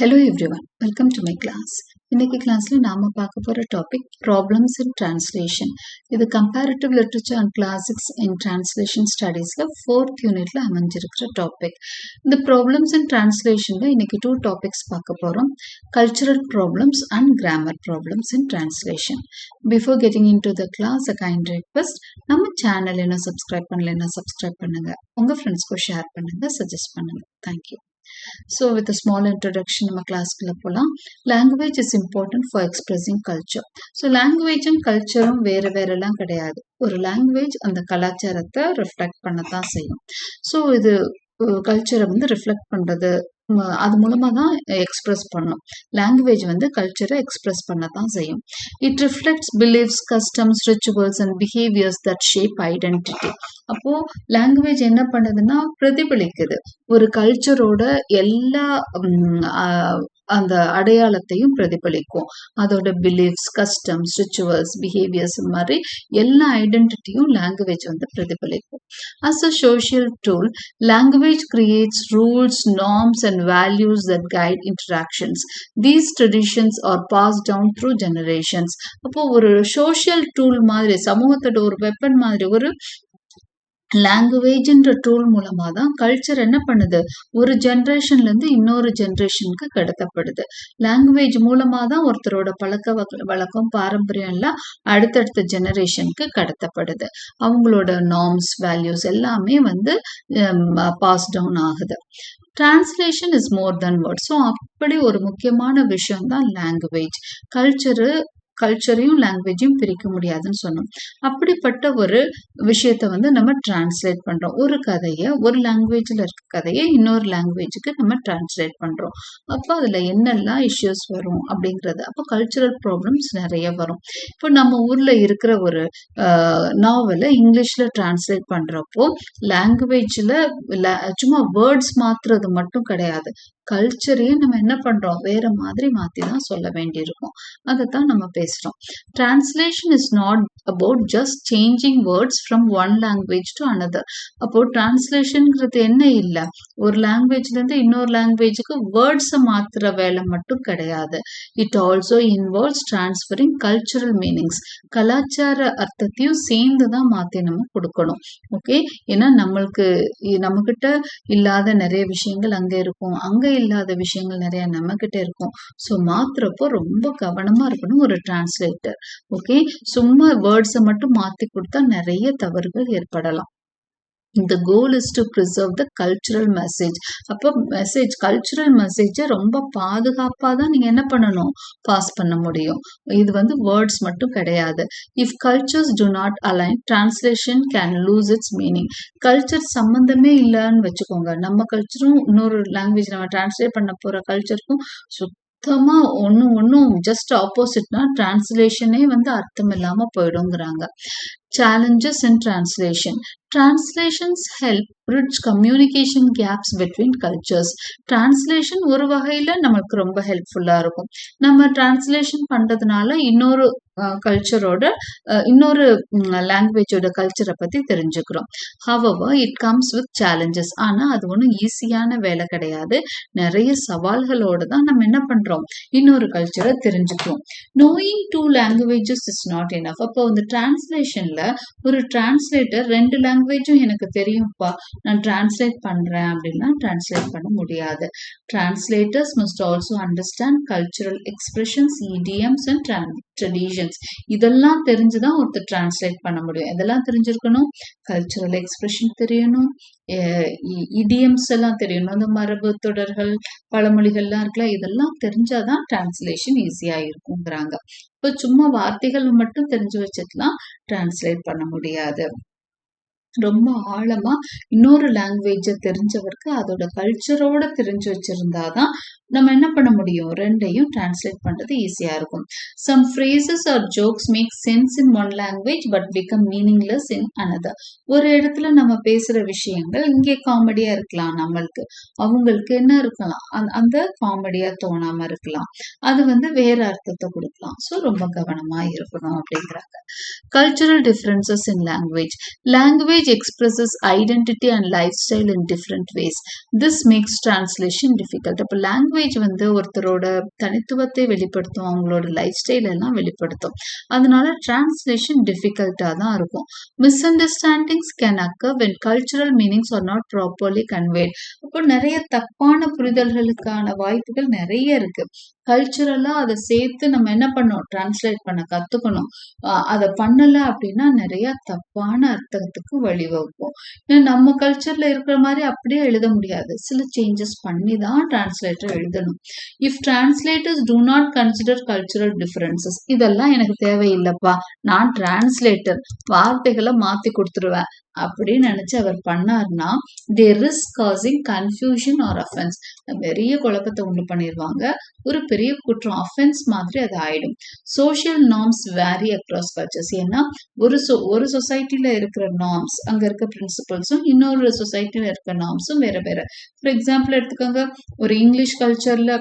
Hello everyone, welcome to my class. இன்னைக்கு கிளாஸ்ல நாம பார்க்க போற டாபிக் ப்ராப்ளம்ஸ் இன் டிரான்ஸ்லேஷன். இது comparative literature and classics in translation ஸ்டடீஸ்ல 4th யூனிட்ல அமைஞ்சிருக்கிற டாபிக். இந்த ப்ராப்ளம்ஸ் இன் டிரான்ஸ்லேஷன்ல இன்னைக்கு 2 டாபிக்ஸ் பார்க்க போறோம். Cultural problems and grammar problems in translation. Before getting into the class, a kind request, நம்ம சேனல் என்ன சப்ஸ்கிரைப் பண்ணலைன்னா சப்ஸ்கிரைப் பண்ணுங்க, உங்க ஃப்ரெண்ட்ஸ்க்கு ஷேர் பண்ணுங்க, சஜஸ்ட் பண்ணுங்க. Thank you. So with a small introduction, நம்ம கிளாஸ்க்குள்ள போலாம். Language is important for expressing culture. So language and culture வேறெல்லாம் கிடையாது. ஒரு லாங்குவேஜ் அந்த கலாச்சாரத்தை ரிஃப்ளெக்ட் பண்ணத்தான் செய்யும். ஸோ இது கல்ச்சரை ரிஃப்ளெக்ட் பண்றது, அது மூலமா தான் எக்ஸ்பிரஸ் பண்ணும். லாங்குவேஜ் கல்ச்சரை எக்ஸ்பிரஸ் பண்ணத்தான் செய்யும். It reflects beliefs, customs, rituals and behaviours that shape identity. அப்போ லாங்குவேஜ் என்ன பண்ணுதுன்னா பிரதிபலிக்குது, ஒரு கல்ச்சரோட எல்லா அந்த அடையாளத்தையும் பிரதிபலிக்கும். அதோட பிலீவ்ஸ், கஸ்டம்ஸ், ரிச்சுவல்ஸ், பிஹேவியர்ஸ் மாதிரி எல்லா ஐடென்டிட்டியும் லாங்குவேஜ் பிரதிபலிக்கும். As a social tool, language creates rules, norms and values that guide interactions. These traditions are passed down through generations. அப்போ ஒரு சோஷியல் டூல் மாதிரி, சமூகத்தோட ஒரு வெப்பன் மாதிரி, ஒரு லாங்குவேஜ்ன்ற டூல் மூலமா தான் கல்ச்சர் என்ன பண்ணுது, ஒரு ஜென்ரேஷன்ல இருந்து இன்னொரு ஜென்ரேஷனுக்கு கடத்தப்படுது. லாங்குவேஜ் மூலமா தான் ஒருத்தரோட பழக்க வழக்கம், பாரம்பரியம் எல்லாம் அடுத்தடுத்த ஜெனரேஷனுக்கு கடத்தப்படுது. அவங்களோட நார்ம்ஸ், வேல்யூஸ் எல்லாமே பாஸ் டவுன் ஆகுது. Translation is more then words. So அப்படி ஒரு முக்கியமான விஷயம் தான் லாங்குவேஜ். கல்ச்சரையும் லாங்குவேஜையும் பிரிக்க முடியாதுன்னு சொன்னோம். அப்படிப்பட்ட ஒரு விஷயத்த நம்ம டிரான்ஸ்லேட் பண்றோம். ஒரு கதையை, ஒரு லாங்குவேஜ்ல இருக்க கதையை இன்னொரு லாங்குவேஜுக்கு நம்ம டிரான்ஸ்லேட் பண்றோம். அப்போ அதுல என்னெல்லாம் இஷ்யூஸ் வரும் அப்படிங்கிறது, அப்போ கல்ச்சுரல் ப்ராப்ளம்ஸ் நிறைய வரும். இப்போ நம்ம ஊர்ல இருக்கிற ஒரு நாவலை இங்கிலீஷ்ல டிரான்ஸ்லேட் பண்றப்போ லாங்குவேஜ்ல சும்மா வேர்ட்ஸ் மாத்துறது மட்டும் கிடையாது, கல்ச்சரையும் நம்ம என்ன பண்றோம், வேற மாதிரி மாத்தி தான் சொல்ல வேண்டியிருக்கும். அதைத்தான் நம்ம பேசுறோம். Translation is not about just changing words from one language to another. அப்போ டிரான்ஸ்லேஷன்ங்கிறது என்ன இல்லை, ஒரு லாங்குவேஜ்ல இருந்து இன்னொரு லாங்குவேஜுக்கு வேர்ட்ஸை மாத்துற வேலை மட்டும் கிடையாது. It also involves transferring cultural meanings. கலாச்சார அர்த்தத்தையும் சேர்ந்து தான் மாத்தி நம்ம கொடுக்கணும். ஓகே, ஏன்னா நம்ம கிட்ட இல்லாத நிறைய விஷயங்கள் அங்க இருக்கும், அங்க இல்லாத விஷயங்கள் நிறைய நம்ம கிட்ட இருக்கும். ஸோ மாத்துறப்போ ரொம்ப கவனமா இருக்கணும் ஒரு டிரான்ஸ்லேட்டர். ஓகே, சும்மா வேர்ட்ஸை மட்டும் மாத்தி கொடுத்தா நிறைய தவறுகள் ஏற்படலாம். The goal is to preserve the cultural message. அப்போ கல்ச்சுரல் மெசேஜை ரொம்ப பாதுகாப்பா தான் நீங்க என்ன பண்ணணும், பாஸ் பண்ண முடியும். இது வேர்ட்ஸ் மட்டும் கிடையாது. If cultures do not align, translation can lose its meaning. Culture சம்பந்தமே இல்லைன்னு வச்சுக்கோங்க, நம்ம கல்ச்சரும் இன்னொரு லாங்குவேஜ் நம்ம டிரான்ஸ்லேட் பண்ண போற கல்ச்சருக்கும் சுத்தமா ஒன்னும் ஜஸ்ட் ஆப்போசிட்னா டிரான்ஸ்லேஷனே அர்த்தம் இல்லாம போயிடுங்கிறாங்க. Challenges in translation. Translations help bridge communication gaps between cultures. Translation ஒரு வகையில நமக்கு ரொம்ப ஹெல்ப்ஃபுல்லா இருக்கும். நம்ம டிரான்ஸ்லேஷன் பண்றதுனால இன்னொரு கல்ச்சரோட, இன்னொரு லாங்குவேஜோட கல்ச்சரை பத்தி தெரிஞ்சுக்கிறோம். However, it comes with challenges. ஆனா அது ஒன்றும் ஈஸியான வேலை கிடையாது. நிறைய சவால்களோட தான் நம்ம என்ன பண்றோம், இன்னொரு கல்ச்சரை தெரிஞ்சுக்கிறோம். Knowing 2 languages is not enough. அப்போ இந்த டிரான்ஸ்லேஷன்ல ஒரு டிரான்ஸ்லேட்டர் 2 லாங்குவேஜும் எனக்கு தெரியும்ப்பா, நான் டிரான்ஸ்லேட் பண்றேன் அப்படின்னா டிரான்ஸ்லேட் பண்ண முடியாது. Translators must also understand cultural expressions, idioms and traditions. இதெல்லாம் தெரிஞ்சுதான் ஒருத்தர் டிரான்ஸ்லேட் பண்ண முடியும். இதெல்லாம் தெரிஞ்சிருக்கணும், கல்ச்சுரல் எக்ஸ்பிரஷன் தெரியணும், இடியம்ஸ் எல்லாம் தெரியணும், அந்த மரபு தொடர்கள், பழமொழிகள்லாம் இருக்குல்ல, இதெல்லாம் தெரிஞ்சாதான் டிரான்ஸ்லேஷன் ஈஸியா இருக்குங்கிறாங்க. இப்போ சும்மா வார்த்தைகள் மட்டும் தெரிஞ்சு வச்சுக்கலாம், டிரான்ஸ்லேட் பண்ண முடியாது. ரொம்ப ஆழமா இன்னொரு லாங்குவேஜை தெரிஞ்சவருக்கு அதோட கல்ச்சரோட தெரிஞ்சு வச்சிருந்தாதான் நம்ம என்ன பண்ண முடியும், ரெண்டையும் டிரான்ஸ்லேட் பண்றது ஈஸியா இருக்கும். Some phrases or jokes make sense in one language but become meaningless in another. ஒரு இடத்துல நம்ம பேசுற விஷயங்கள் இங்கே காமெடியா இருக்கலாம், நம்மளுக்கு அவங்களுக்கு என்ன இருக்கலாம், அந்த காமெடியா தோணாம இருக்கலாம், அது வேற அர்த்தத்தை கொடுக்கலாம். ஸோ ரொம்ப கவனமா இருக்கணும் அப்படிங்கிறாங்க. Cultural differences in language. Language expresses identity and lifestyle in different ways. This makes translation difficult. அப்போ லாங்குவேஜ் வந்து ஒருத்தரோட தனித்துவத்தை வெளிப்படுத்தும், அவங்களோட லைஃப் ஸ்டைல் எல்லாம் வெளிப்படுத்தும். அதனால டிரான்ஸ்லேஷன் டிஃபிகல்ட்டா தான் இருக்கும். மிஸ்அண்டர்ஸ்டாண்டிங்ஸ் can occur when cultural meanings are not properly conveyed. அப்போ நிறைய தப்பான புரிதல்களுக்கான வாய்ப்புகள் நிறைய இருக்கு. கல்ச்சுரலா அதை சேர்த்து நம்ம என்ன பண்ணோம், டிரான்ஸ்லேட் பண்ண கத்துக்கணும். அதை பண்ணல அப்படின்னா நிறைய தப்பான அர்த்தத்துக்கு வழிவகுக்கும். நம்ம கல்ச்சர்ல இருக்கிற மாதிரி அப்படியே எழுத முடியாது, சில சேஞ்சஸ் பண்ணி தான் டிரான்ஸ்லேட்டர் எழுதணும். If translators do not consider cultural differences, இதெல்லாம் எனக்கு தேவையில்லைப்பா, நான் டிரான்ஸ்லேட்டர், வார்த்தைகளை மாத்தி கொடுத்துருவேன் அப்படின்னு நினைச்சு அவர் பண்ணார்னா they risk causing confusion or offense. பெரிய குழப்பத்தை உண்டு பண்ணிடுவாங்க, ஒரு பெரிய குற்றம், அஃபென்ஸ் மாதிரி அது ஆயிடும். Social norms vary across cultures. ஏன்னா ஒரு சொசைட்டில இருக்கிற நார்ம்ஸ், அங்க இருக்க பிரின்சிபல்ஸும் இன்னொரு சொசைட்டில இருக்கிற நார்ம்ஸும் வேற வேற. ஃபார் எக்ஸாம்பிள் எடுத்துக்கோங்க, ஒரு இங்கிலீஷ் கல்ச்சர்ல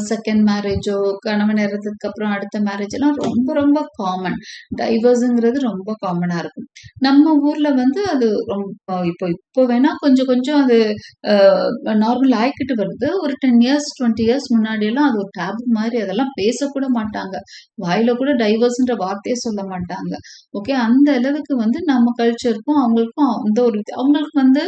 செகண்ட் மேரேஜோ, கணவன் இறந்ததுக்கு அப்புறம் அடுத்த மேரேஜ் எல்லாம் ரொம்ப ரொம்ப காமன். டைவர்ஸுங்கிறது ரொம்ப காமனா இருக்கும். நம்ம ஊர்ல வந்து அது ரொம்ப இப்போ வேணா கொஞ்சம் கொஞ்சம் அது நார்மல் ஆயிக்கிட்டு வருது. ஒரு 10 years 20 years முன்னாடி எல்லாம் அது ஒரு டேபு மாதிரி, அதெல்லாம் பேசக்கூட மாட்டாங்க, வாயில கூட டைவர்ஸ்ன்ற வார்த்தையே சொல்ல மாட்டாங்க. ஓகே, அந்த அளவுக்கு வந்து நம்ம கல்ச்சருக்கும் அவங்களுக்கும் அந்த ஒரு அவங்களுக்கு வந்து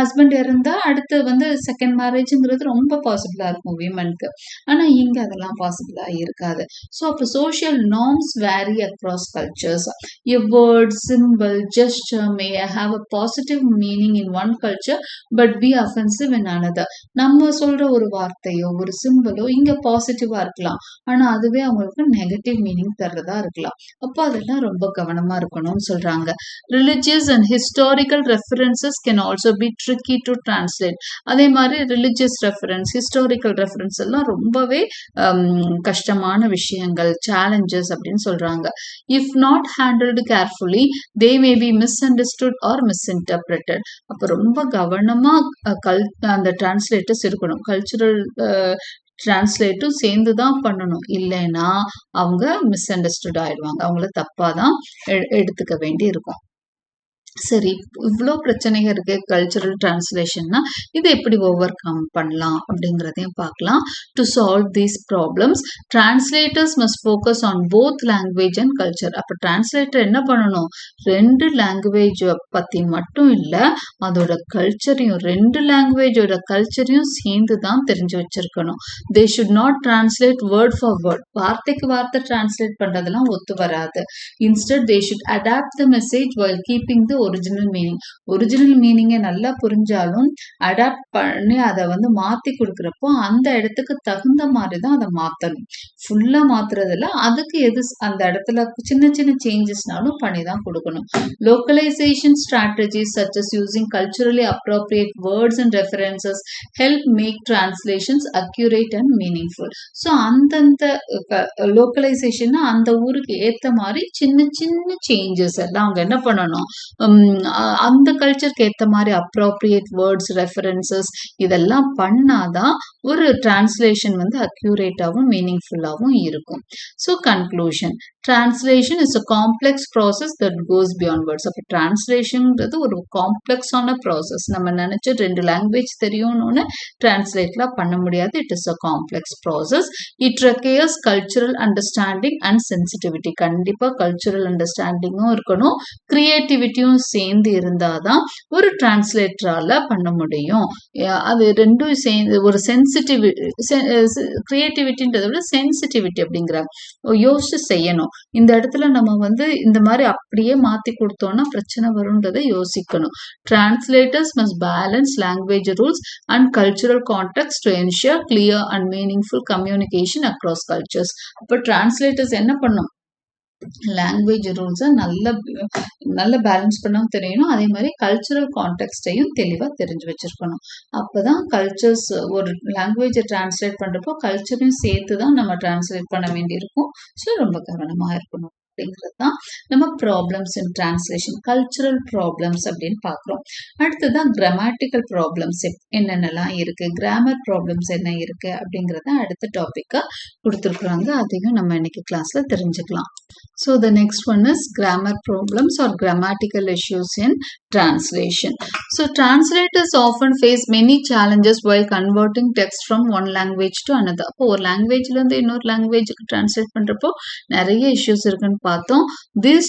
ஹஸ்பண்ட் இறந்தா அடுத்து வந்து செகண்ட் மேரேஜ்ங்கிறது ரொம்ப பாசிபிளா இருக்கும் விமனுக்கு. ஆனா இங்க அதெல்லாம் பாசிபிளா இருக்காது. ஸோ அப்போ social norms vary across cultures. A word, simple, gesture may have a positive meaning in one culture but be offensive in another. நம்ம சொல்ற ஒரு வார்த்தையோ ஒரு சிம்பிளோ இங்க பாசிட்டிவா இருக்கலாம், ஆனா அதுவே அவங்களுக்கு நெகட்டிவ் மீனிங் தர்றதா இருக்கலாம். அப்போ அதெல்லாம் ரொம்ப கவனமா இருக்கணும்னு சொல்றாங்க. Religious and historical references can also be tricky to translate. அதே மாதிரி ரிலிஜியஸ் ரெஃபரன்ஸ், ஹிஸ்டாரிக்கல் ரெஃபரன்ஸ் எல்லாம் ரொம்பவே கஷ்டமான விஷயங்கள், சேலஞ்சஸ் அப்படின்னு சொல்றாங்க. If not handled carefully they may be misunderstood or misinterpreted. அப்போ ரொம்ப கவனமா அந்த டிரான்ஸ்லேட்டர்ஸ் இருக்கணும். கல்ச்சுரல் டிரான்ஸ்லேட்டும் சேர்ந்து தான் பண்ணணும், இல்லைன்னா அவங்க மிஸ்அண்டர்ஸ்டுட் ஆயிடுவாங்க, அவங்கள தப்பா தான் எடுத்துக்க வேண்டி இருக்கும். சரி, இவ்வளோ பிரச்சனைகள் இருக்கு கல்ச்சுரல் டிரான்ஸ்லேஷன்னா, இதை எப்படி ஓவர் கம் பண்ணலாம் அப்படிங்கிறதையும் பார்க்கலாம். To solve these problems translators must focus on both language and culture. அப்போ டிரான்ஸ்லேட்டர் என்ன பண்ணணும், 2 லாங்குவேஜ் பற்றி மட்டும் இல்லை, அதோட கல்ச்சரையும், 2 லாங்குவேஜோட கல்ச்சரையும் சேர்ந்து தான் தெரிஞ்சு வச்சிருக்கணும். They should not translate word for word. வார்த்தைக்கு வார்த்தை டிரான்ஸ்லேட் பண்ணுறதெல்லாம் ஒத்து வராது. Instead they should adapt the message while keeping the original meaning. Original மீனிங்கை நல்லா புரிஞ்சாலும் அடாப்ட் பண்ணி அதை வந்து மாத்தி கொடுக்குறப்போ அந்த இடத்துக்கு தகுந்த மாதிரி தான் அதை மாத்தணும். ஃபுல்லா மாத்துறதுல அதுக்கு எது அந்த இடத்துல சின்ன சின்ன சேஞ்சஸ்னாலும் பண்ணி தான் கொடுக்கணும். Localisation strategies such as using culturally appropriate words and references help make translations accurate and meaningful. So அந்தந்த லோக்கலைசேஷன் அந்த ஊருக்கு ஏற்ற மாதிரி சின்ன சின்ன சேஞ்சஸ் எல்லாம் அவங்க என்ன பண்ணணும், அந்த கல்ச்சருக்கு ஏற்ற மாதிரி அப்ரோப்ரியேட் வேர்ட்ஸ், ரெஃபரன்சஸ் இதெல்லாம் பண்ணாதான் ஒரு டிரான்ஸ்லேஷன் வந்து அக்யூரேட்டாகவும் மீனிங்ஃபுல்லாகவும் இருக்கும். So conclusion, translation is a complex process that cos beyond words. அப்போ டிரான்ஸ்லேஷன்ன்றது ஒரு காம்ப்ளெக்ஸான ப்ராசஸ். நம்ம நினைச்ச 2 லாங்குவேஜ் தெரியணும்னு டிரான்ஸ்லேட்லாம் பண்ண முடியாது. It is a complex process. It requires cultural understanding and sensitivity. கண்டிப்பாக கல்ச்சுரல் அண்டர்ஸ்டாண்டிங்கும் இருக்கணும், கிரியேட்டிவிட்டியும் சேர்ந்து இருந்தாதான் ஒரு டிரான்ஸ்லேட்டரால பண்ண முடியும். அது ரெண்டும் சேர்ந்து ஒரு கிரியேட்டிவிட்டின்றதை விட சென்சிட்டிவிட்டி அப்படிங்கிற யோசிச்சு செய்யணும். இந்த இடத்துல நம்ம வந்து இந்த மாதிரி அப்படியே மாத்தி கொடுத்தோம்னா பிரச்சனை வரும்ன்றதை யோசிக்கணும். Translators must balance language rules and cultural context to ensure clear and meaningful communication across cultures. அப்போ டிரான்ஸ்லேட்டர்ஸ் என்ன பண்ணும், லாங்குவேஜ் ரூல்ஸை நல்ல பேலன்ஸ் பண்ணவும் தெரியணும், அதே மாதிரி கல்ச்சுரல் கான்டெக்ஸ்டையும் தெளிவாக தெரிஞ்சு வச்சிருக்கணும். அப்போதான் கல்ச்சர்ஸ், ஒரு லாங்குவேஜை டிரான்ஸ்லேட் பண்ணுறப்போ கல்ச்சரையும் சேர்த்து தான் நம்ம டிரான்ஸ்லேட் பண்ண வேண்டியிருக்கும். ஸோ ரொம்ப கவனமாக இருக்கணும். அப்படிங்கிறது தான் நம்ம problems in translation, cultural problems அப்படின்னு பார்க்குறோம். அடுத்ததான் கிராமட்டிக்கல் ப்ராப்ளம்ஸ் என்னென்னலாம் இருக்கு, கிராமர் ப்ராப்ளம்ஸ் என்ன இருக்கு அப்படிங்கிறத அடுத்த டாபிக்கா கொடுத்துருக்குறாங்க. அதையும் நம்ம இன்னைக்கு கிளாஸ்ல தெரிஞ்சுக்கலாம். So the next one is grammar problems or grammatical issues in translation. So translators often face many challenges while converting text from one language to another. அப்போ ஒரு லாங்குவேஜ்ல இருந்து இன்னொரு லாங்குவேஜுக்கு டிரான்ஸ்லேட் பண்றப்போ நிறைய இஷ்யூஸ் இருக்குன்னு பார்த்தோம். These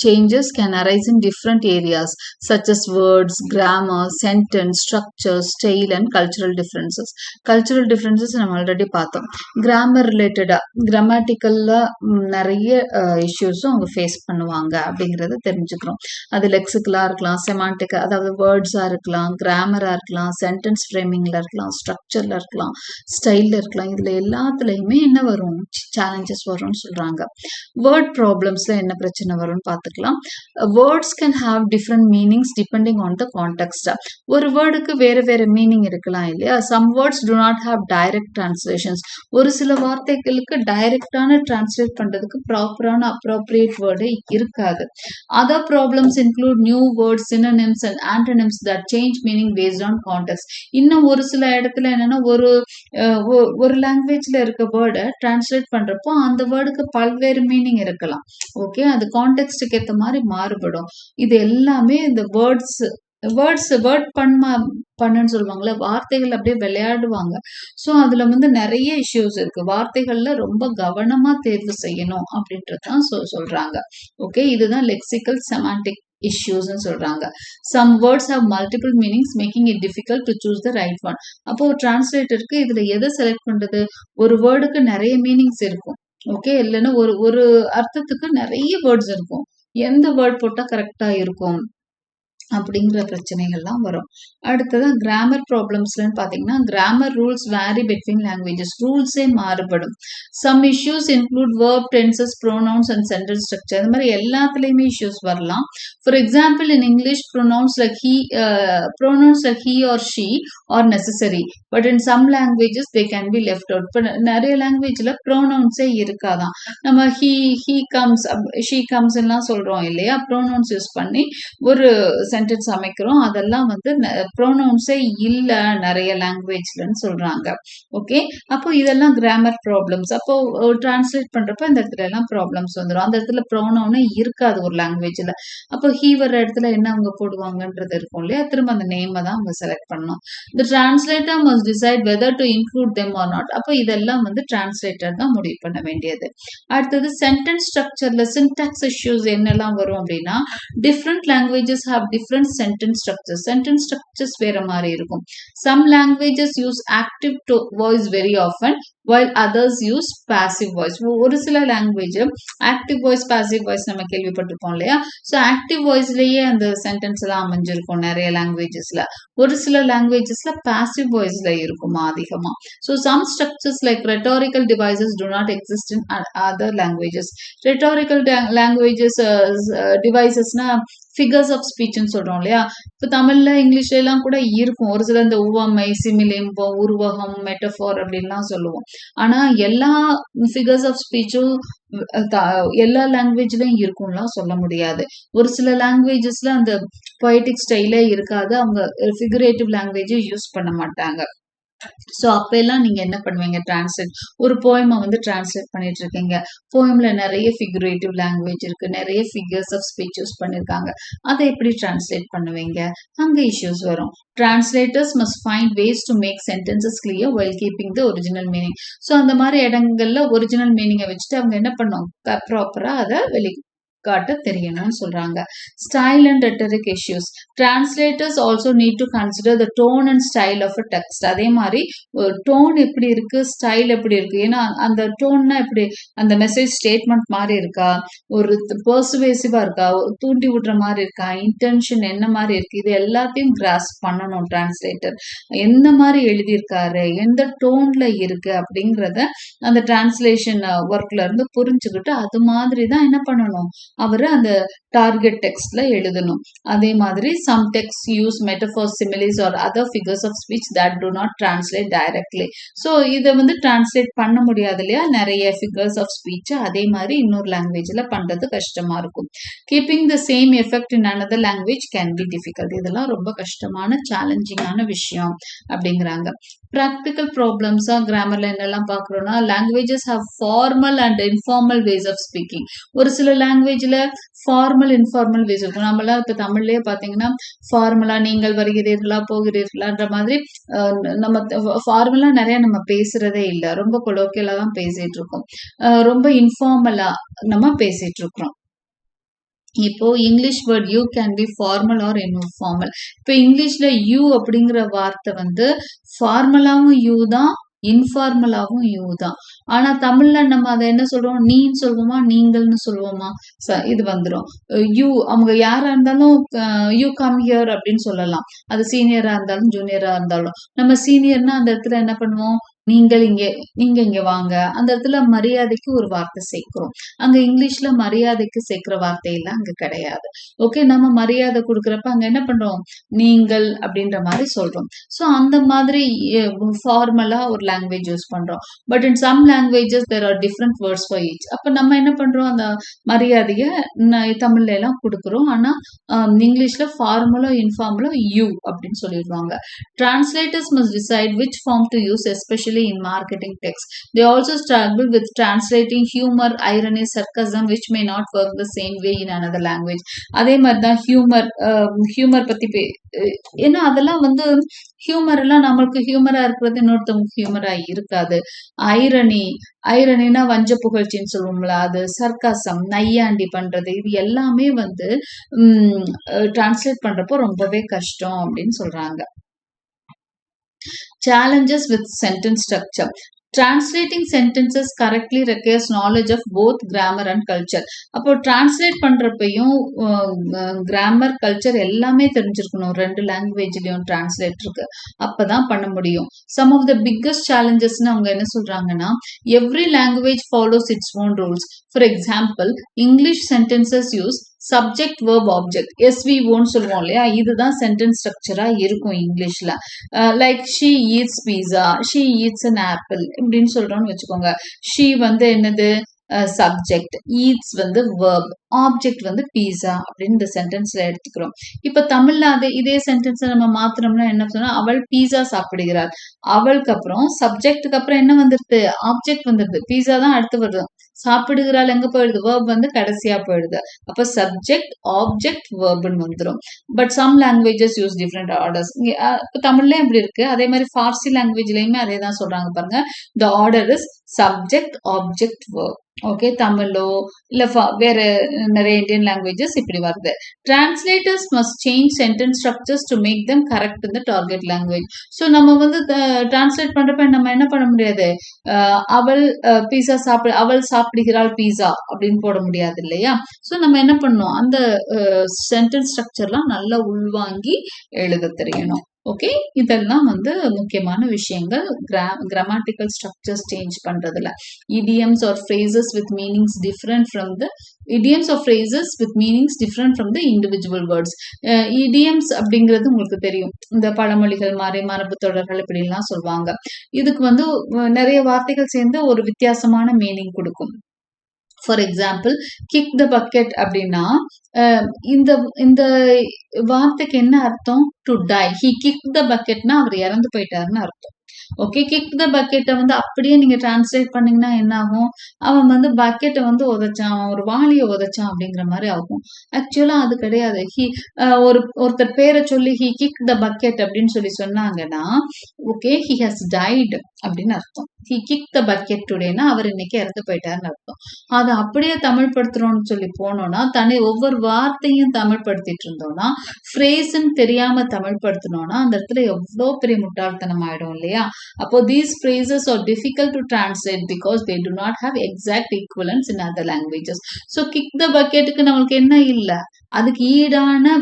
changes can arise in different areas such as words, grammar, sentence, structure, style and cultural differences. Cultural differences நம்ம ஆல்ரெடி பார்த்தோம். கிராமர் ரிலேட்டடா கிராமட்டிக்கல்ல நிறைய இஷ்யூஸும் அவங்க ஃபேஸ் பண்ணுவாங்க அப்படிங்கிறத தெரிஞ்சுக்கிறோம். அது லெக்சிக்கலா இருக்கலாம், செமாண்டிக் அதாவது வேர்ட்ஸா இருக்கலாம், கிராமரா இருக்கலாம், சென்டென்ஸ் ஃப்ரேமிங்ல இருக்கலாம், ஸ்ட்ரக்சர்ல இருக்கலாம், ஸ்டைல்ல இருக்கலாம். இதுல எல்லாத்துலயுமே என்ன வரும், சேலஞ்சஸ் வரும்னு சொல்றாங்க. வேர்ட் ப்ராப்ளம்ஸ்ல என்ன பிரச்சனை வரும்னு பார்த்துக்கலாம். Words can have different meanings depending on the context. ஒரு வேர்டுக்கு வேற வேற மீனிங் இருக்கலாம் இல்லையா. Some words do not have direct translations. ஒரு சில வார்த்தைகளுக்கு டைரக்டான டிரான்ஸ்லேட் பண்றதுக்கு ப்ராப்பரான appropriate word இருக்காது. Other problems include new words, synonyms and antonyms that change meaning based on context. இன்னும் ஒரு சில இடத்துல என்னன்னா ஒரு லாங்குவேஜ்ல இருக்க வேர்டை டிரான்ஸ்லேட் பண்றப்போ அந்த வேர்டுக்கு பல்வேறு மீனிங் இருக்கலாம். ஓகே, அது கான்டெக்ஸ்டுக்கு ஏற்ற மாதிரி மாறுபடும். இது எல்லாமே இந்த வேர்ட் பண்ணுன்னு சொல்லுவாங்கல்ல, வார்த்தைகள் அப்படியே விளையாடுவாங்க. ஸோ அதுல நிறைய இஷ்யூஸ் இருக்கு. வார்த்தைகள்ல ரொம்ப கவனமா தேர்வு செய்யணும் அப்படின்றதான் சொல்றாங்க. ஓகே, இதுதான் லெக்சிக்கல் செமாண்டிக் issues சொல்றாங்க. Some words have multiple meanings making it difficult to choose the right one. அப்போ டிரான்ஸ்லேட்டருக்கு இதுல எதை செலக்ட் பண்றது, ஒரு வேர்டுக்கு நிறைய மீனிங்ஸ் இருக்கும். ஓகே, இல்லைன்னா ஒரு அர்த்தத்துக்கு நிறைய வேர்ட்ஸ் இருக்கும். எந்த வேர்ட் போட்டா கரெக்டா இருக்கும் அப்படிங்கிற பிரச்சனைகள்லாம் வரும். அடுத்ததான் கிராமர் ப்ராப்ளம்ஸ்லன்னு பார்த்தீங்கன்னா, grammar rules vary between languages. ரூல்ஸே மாறுபடும். Some issues include verb, tenses, pronouns and sentence structure. இந்த மாதிரி எல்லாத்துலேயுமே இஷ்யூஸ் வரலாம். For example, in English pronouns like he or she are necessary, but in some languages they can be left out. இப்போ நிறைய லாங்குவேஜில் ப்ரோனவுன்ஸே இருக்காதான். நம்ம he comes, she comes எல்லாம் சொல்கிறோம் இல்லையா, ப்ரோனவுன்ஸ் யூஸ் பண்ணி ஒரு சென்டென்ஸ் அமைக்கிறோம். அதெல்லாம் ப்ரோனவுன்ஸே இல்லை நிறைய லாங்குவேஜ்லன்னு சொல்றாங்க. ஓகே, அப்போ இதெல்லாம் கிராமர் ப்ராப்ளம்ஸ். அப்போ டிரான்ஸ்லேட் பண்றப்ப இந்த இடத்துல எல்லாம் ப்ராப்ளம்ஸ் வந்துடும். அந்த இடத்துல ப்ரோனவுனே இருக்காது ஒரு லாங்குவேஜ்ல. அப்போ ஹீ வர இடத்துல என்ன அவங்க போடுவாங்கன்றது இருக்கும் இல்லையா, திரும்ப அந்த நேமை தான் அவங்க செலக்ட் பண்ணணும். The translator must decide whether to include them or not. அப்போ இதெல்லாம் டிரான்ஸ்லேட்டர் தான் முடிவு பண்ண வேண்டியது. அடுத்தது சென்டென்ஸ் ஸ்ட்ரக்சர்ல சின்டாக்ஸ் இஷ்யூஸ் என்னெல்லாம் வரும் அப்படின்னா, different languages have different sentence structures. Sentence structures வேற மாதிரி இருக்கும். Some languages use active voice very often while others use passive voice. ஒரு சில language active voice, passive voice நம்ம கேள்விப்பட்டிருப்போம் இல்லையா. ஸோ ஆக்டிவ் வாய்ஸ்லயே அந்த சென்டென்ஸ் எல்லாம் அமைஞ்சிருக்கும் நிறைய லாங்குவேஜஸ்ல. ஒரு சில லாங்குவேஜஸ்ல பாசிவ் வாய்ஸ்ல இருக்குமா அதிகமா. So some structures like rhetorical devices do not exist in other languages. Rhetorical languages devisesனா ஃபிகர்ஸ் ஆஃப் ஸ்பீச்னு சொல்றோம் இல்லையா. இப்போ தமிழ்ல இங்கிலீஷ்ல எல்லாம் கூட இருக்கும். ஒரு சில இந்த உவமை, சிமிலிம்பம், உருவகம், மெட்டஃபார் அப்படின்லாம் சொல்லுவோம். ஆனா எல்லா ஃபிகர்ஸ் ஆஃப் ஸ்பீச்சும் எல்லா லாங்குவேஜ்லயும் இருக்கும்லாம் சொல்ல முடியாது. ஒரு சில லாங்குவேஜஸ்ல அந்த பொயட்டிக் ஸ்டைலே இருக்காது. அவங்க ஃபிகரேட்டிவ் லாங்குவேஜை யூஸ் பண்ண மாட்டாங்க. ஸோ அப்ப எல்லாம் நீங்க என்ன பண்ணுவீங்க, டிரான்ஸ்லேட் ஒரு போயமை டிரான்ஸ்லேட் பண்ணிட்டு இருக்கீங்க. போயம்ல நிறைய ஃபிகரேட்டிவ் லாங்குவேஜ் இருக்கு, நிறைய ஃபிகர்ஸ் ஆஃப் ஸ்பீச் யூஸ் பண்ணிருக்காங்க. அதை எப்படி டிரான்ஸ்லேட் பண்ணுவீங்க, அங்க இஷ்யூஸ் வரும். Translators must find ways to make sentences clear while keeping the original meaning. So அந்த மாதிரி இடங்கள்ல ஒரிஜினல் மீனிங்கை வச்சுட்டு அவங்க என்ன பண்ணுவாங்க, ப்ராப்பரா அதை காட்ட தெரியணும்னு சொல்றாங்க. Style and rhetoric issues. Translators also need to consider the tone and style of a text. அதே மாதிரி டோன் எப்படி இருக்கு, ஸ்டைல் எப்படி இருக்கு. ஏன்னா அந்த டோன்னா எப்படி, அந்த மெசேஜ் ஸ்டேட்மெண்ட் மாதிரி இருக்கா, ஒரு பர்சுவேசிவா இருக்கா, தூண்டி விடுற மாதிரி இருக்கா, இன்டென்ஷன் என்ன மாதிரி இருக்கு, இது எல்லாத்தையும் கிராஸ்ப் பண்ணணும் டிரான்ஸ்லேட்டர். எந்த மாதிரி எழுதியிருக்காரு, எந்த டோன்ல இருக்கு அப்படிங்கிறத அந்த டிரான்ஸ்லேஷன் ஒர்க்ல இருந்து புரிஞ்சுக்கிட்டு அது மாதிரி தான் என்ன பண்ணணும், அவரு அந்த டார்கெட் டெக்ஸ்ட்ல எழுதணும். அதே மாதிரி some texts use metaphors, similes or other figures of speech that do not translate directly. So இதை வந்து டிரான்ஸ்லேட் பண்ண முடியாது இல்லையா, நிறைய ஃபிகர்ஸ் ஆஃப் ஸ்பீச். அதே மாதிரி இன்னொரு லாங்குவேஜில் பண்ணுறது கஷ்டமாக இருக்கும். Keeping the same effect in another language can be difficult. இதெல்லாம் ரொம்ப கஷ்டமான சேலஞ்சிங்கான விஷயம் அப்படிங்கிறாங்க. ப்ராக்டிக்கல் ப்ராப்ளம்ஸாக கிராமரில் என்னெல்லாம் பார்க்குறோன்னா, languages have formal and informal ways of speaking. ஒரு சில லாங்குவேஜில் ஃபார்மல் இன்ஃபார்மல் வேஸ் இருக்கும். நம்மளாம் இப்போ தமிழ்லேயே பார்த்தீங்கன்னா ஃபார்முலா நீங்கள் வருகிறீர்களா போகிறீர்களான்ற மாதிரி நம்ம ஃபார்முலா நிறைய நம்ம பேசுறதே இல்லை, ரொம்ப கொலோக்கியலா தான் பேசிட்டு இருக்கோம். ரொம்ப இன்ஃபார்மலா நம்ம பேசிட்டு இருக்கிறோம். இப்போ English word you can be formal or informal. இப்போ இங்கிலீஷ்ல யூ அப்படிங்கிற வார்த்தை வந்து ஃபார்மலாவும் யூ தான், இன்ஃபார்மலாவும் யூ தான். ஆனா தமிழ்ல நம்ம அதை என்ன சொல்றோம், நீன்னு சொல்வோமா நீங்கள்னு சொல்லுவோமா, இது வந்துடும். யூ அவங்க யாரா இருந்தாலும் யூ கம் ஹியர் அப்படின்னு சொல்லலாம். அது சீனியரா இருந்தாலும் ஜூனியரா இருந்தாலும். நம்ம சீனியர்னா அந்த இடத்துல என்ன பண்ணுவோம், நீங்க இங்க வாங்க. அந்த இடத்துல மரியாதைக்கு ஒரு வார்த்தை சேர்க்கிறோம். அங்க இங்கிலீஷ்ல மரியாதைக்கு சேர்க்கிற வார்த்தையெல்லாம் அங்க கிடையாது. ஓகே, நம்ம மரியாதை கொடுக்குறப்ப அங்க என்ன பண்றோம், நீங்கள் அப்படின்ற மாதிரி சொல்றோம். ஸோ அந்த மாதிரி ஃபார்மலா ஒரு லாங்குவேஜ் யூஸ் பண்றோம். But in some languages there are different words for each. அப்ப நம்ம என்ன பண்றோம், அந்த மரியாதையை தமிழ்ல எல்லாம் கொடுக்குறோம். ஆனா இங்கிலீஷ்ல ஃபார்மலோ இன்ஃபார்மலோ யூ அப்படின்னு சொல்லிடுவாங்க. Translators must decide which form to use, especially in marketing text. They also struggle with translating humor, irony, sarcasm, which may not work the same way in another language. அதே மாதிரி தான் ஹியூமர் பத்தி ஏன்னா அதெல்லாம் வந்து humour எல்லாம் நம்மளுக்கு ஹியூமரா இருக்கிறது இன்னொருத்தவங்க ஹியூமரா இருக்காது. ஐரணினா வஞ்ச புகழ்ச்சின்னு சொல்லுவோம்ல, அது சர்க்காசம், நையாண்டி பண்றது, இது எல்லாமே வந்து டிரான்ஸ்லேட் பண்றப்போ ரொம்பவே கஷ்டம் அப்படின்னு சொல்றாங்க. Challenges with sentence structure. Translating sentences correctly requires knowledge of both grammar and culture. அப்போ டிரான்ஸ்லேட் பண்றப்பையும் கிராமர் கல்ச்சர் எல்லாமே தெரிஞ்சிருக்கணும். ரெண்டு லாங்குவேஜ்லயும் டிரான்ஸ்லேட்டருக்கு அப்பதான் பண்ண முடியும். சம் ஆஃப் த பிக்கஸ்ட் சேலஞ்சஸ்ன்னு அவங்க என்ன சொல்றாங்கன்னா, every language follows its own rules. For example, English sentences use subject verb object, எஸ்விஓன்னு சொல்லுவோம் இல்லையா, இதுதான் சென்டென்ஸ் ஸ்ட்ரக்சரா இருக்கும் இங்கிலீஷ்ல. Like she eats pizza, she eats an apple இப்படின்னு சொல்றோம்னு வச்சுக்கோங்க. ஷீ வந்து என்னது சப்ஜெக்ட், ஈட்ஸ் வந்து வேர்ப், ஆப்ஜெக்ட் வந்து பீஸா அப்படின்னு இந்த சென்டென்ஸ்ல எடுத்துக்கிறோம். இப்ப தமிழ்ல இதே சென்டென்ஸ் நம்ம மாத்தினோம்னா என்ன சொன்னா, அவள் பீஸா சாப்பிடுகிறாள். அவளுக்கு அப்புறம் சப்ஜெக்டுக்கு அப்புறம் என்ன வந்துருது, ஆப்ஜெக்ட் வந்துருது. பீஸா தான் அடுத்து வருது. சாப்பிடுகிறாள் எங்க போயிடுது, வேர்ப் வந்து கடைசியா போயிடுது. அப்ப சப்ஜெக்ட் ஆப்ஜெக்ட் வேர்ப்னு வந்துடும். But some languages use different orders. தமிழ்ல எப்படி இருக்கு, அதே மாதிரி ஃபார்சி லாங்குவேஜ்லயுமே அதே தான் சொல்றாங்க பாருங்க. The order is subject object verb. Okay, தமிழோ இல்ல வேற நிறைய இந்தியன் லாங்குவேஜஸ் இப்படி வருது. Translators must change sentence structures to make them correct in the target language. So நம்ம வந்து டிரான்ஸ்லேட் பண்றப்ப நம்ம என்ன பண்ண முடியாது, அவள் பீஸா அவள் சாப்பிடுகிறாள் பீஸா அப்படின்னு போட முடியாது இல்லையா. ஸோ நம்ம என்ன பண்ணணும், அந்த சென்டென்ஸ் ஸ்ட்ரக்சர்லாம் நல்லா உள்வாங்கி எழுத தெரியணும். ஓகே, இதெல்லாம் வந்து முக்கியமான விஷயங்கள் கிராமட்டிக்கல் ஸ்ட்ரக்சர்ஸ் சேஞ்ச் பண்றதுல. idioms or phrases with meanings different from the individual words. idioms அப்படிங்கிறது உங்களுக்கு தெரியும், இந்த பழமொழிகள் மாதிரி மரபு தொடர்கள் இப்படி எல்லாம் சொல்லுவாங்க. இதுக்கு வந்து நிறைய வார்த்தைகள் சேர்ந்து ஒரு வித்தியாசமான மீனிங் கொடுக்கும். For example, kick the bucket அப்படின்னா இந்த வார்த்தைக்கு என்ன அர்த்தம், to die. He kick the பக்கெட்னா அவர் இறந்து போயிட்டாருன்னு அர்த்தம். ஓகே, கிக் த பக்கெட்டை வந்து அப்படியே நீங்க டிரான்ஸ்லேட் பண்ணீங்கன்னா என்ன ஆகும், அவன் வந்து பக்கெட்டை வந்து உதைச்சான், ஒரு வாளியை உதைச்சான் அப்படிங்கிற மாதிரி ஆகும். ஆக்சுவலா அது கிடையாது. ஒருத்தர் பேரை சொல்லி ஹி கிக் த பக்கெட் அப்படின்னு சொல்லி சொன்னாங்கன்னா, ஓகே, ஹி ஹஸ் டைட் அப்படின்னு அர்த்தம். ஹி கிக் த பக்கெட் டுடேனா அவர் இன்னைக்கு இறந்து போயிட்டாருன்னு அர்த்தம். அதை அப்படியே தமிழ் படுத்துறோம்னு சொல்லி போனோம்னா, ஒவ்வொரு வார்த்தையும் தமிழ் படுத்திட்டு இருந்தோம்னா, ஃப்ரேஸ்ன்னு தெரியாம தமிழ் படுத்தினோம்னா அந்த இடத்துல எவ்வளோ பெரிய முட்டாள்தனம் ஆயிடும் இல்லையா. அப்போ these phrases are difficult to translate because they do not have exact equivalents in other languages. So kick the bucketக்கு நம்மளுக்கு என்ன இல்லை, அதுக்கு ஈடான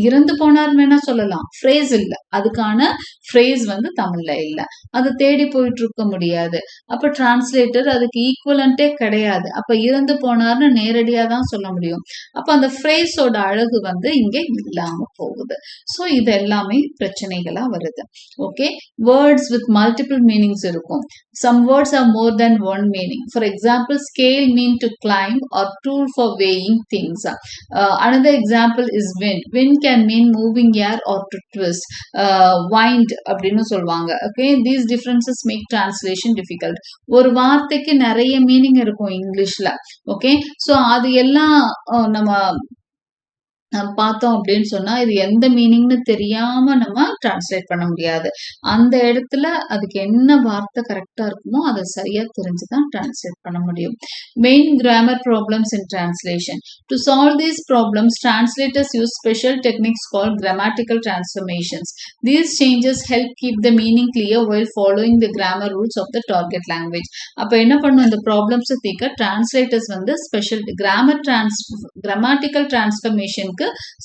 இறந்து போனார் வேணா சொல்லலாம், phrase இல்ல. அதுக்கான phrase வந்து தமிழ்ல இல்ல. அது தேடி போயிட்டு இருக்க முடியாது. அப்ப டிரான்ஸ்லேட்டர் அதுக்கு ஈக்குவலண்டே கிடையாது. அப்ப இறந்து போனார்னு நேரடியா தான் சொல்ல முடியும். அப்ப அந்த phrase-ஓட அழகு வந்து இங்க இல்லாம போகுது. சோ இது எல்லாமே பிரச்சனைகளா வருது. Okay, words with multiple meanings இருக்கும். Some words have more than one meaning. For example, scale mean to climb or tool for weighing things. Another example is wind. Wind can mean moving air or to twist. Wind அப்படின்னு சொல்லுவாங்க. Okay, these differences make translation difficult. ஒரு வார்த்தைக்கு நிறைய meaning இருக்கும் இங்கிலீஷ்ல. Okay, so அது எல்லாம் நம்ம பார்த்தோம் அப்படின்னு சொன்னா இது எந்த மீனிங்னு தெரியாம நம்ம டிரான்ஸ்லேட் பண்ண முடியாது. அந்த இடத்துல அதுக்கு என்ன வார்த்தை கரெக்டா இருக்குமோ அதை சரியா தெரிஞ்சுதான் டிரான்ஸ்லேட் பண்ண முடியும். Main grammar problems in translation. To solve these problems translators use special techniques called grammatical transformations. These changes help keep the meaning clear while following the grammar rules of the target language. அப்ப என்ன பண்ணும், இந்த problems தீர்க்க translators வந்து special grammatical transformation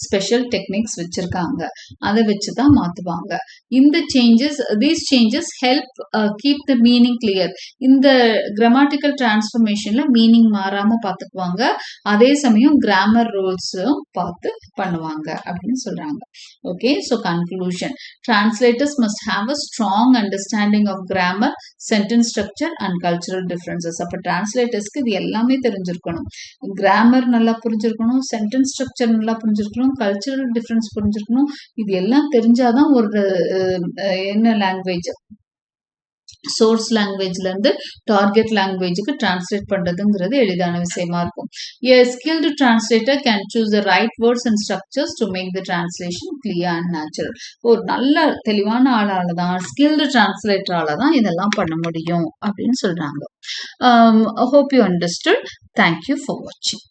special techniques வச்சிருக்காங்க. அதை வச்சுதான் மாத்துவாங்க. இந்த these changes help keep the meaning clear. இந்த கிராமட்டிக்கல் டிரான்ஸ்ஃபர்மேஷன்ல மீனிங் மாறாம பாத்துக்குவாங்க. அதே சமயம் கிராமர் ரூல்ஸ் பார்த்து பண்ணுவாங்க அப்படின்னு சொல்றாங்க. Okay, so conclusion. Translators must have a strong understanding of grammar, sentence structure and cultural differences. அப்ப டிரான்ஸ்லேட்டர்ஸ்க்கு இது எல்லாமே தெரிஞ்சிருக்கணும். கிராமர் நல்லா புரிஞ்சிருக்கணும், சென்டென்ஸ் ஸ்ட்ரக்சர் நல்லா புரிஞ்சிருக்கணும், கல்ச்சரல் டிஃபரன்ஸ் புரிஞ்சிருக்கணும். இது எல்லாம் தெரிஞ்சாதான் ஒரு என்ன லாங்குவேஜ், சோர்ஸ் லாங்குவேஜ்ல இருந்து டார்கெட் லாங்குவேஜுக்கு டிரான்ஸ்லேட் பண்றதுங்கிறது எளிதான விஷயமா இருக்கும். A skilled translator can choose the right words and structures to make the translation clear and natural. ஒரு நல்ல தெளிவான ஆளால தான், ஸ்கில்டு டிரான்ஸ்லேட்டரால தான் இதெல்லாம் பண்ண முடியும் அப்படின்னு சொல்றாங்க. Hope you understood. Thank you for watching.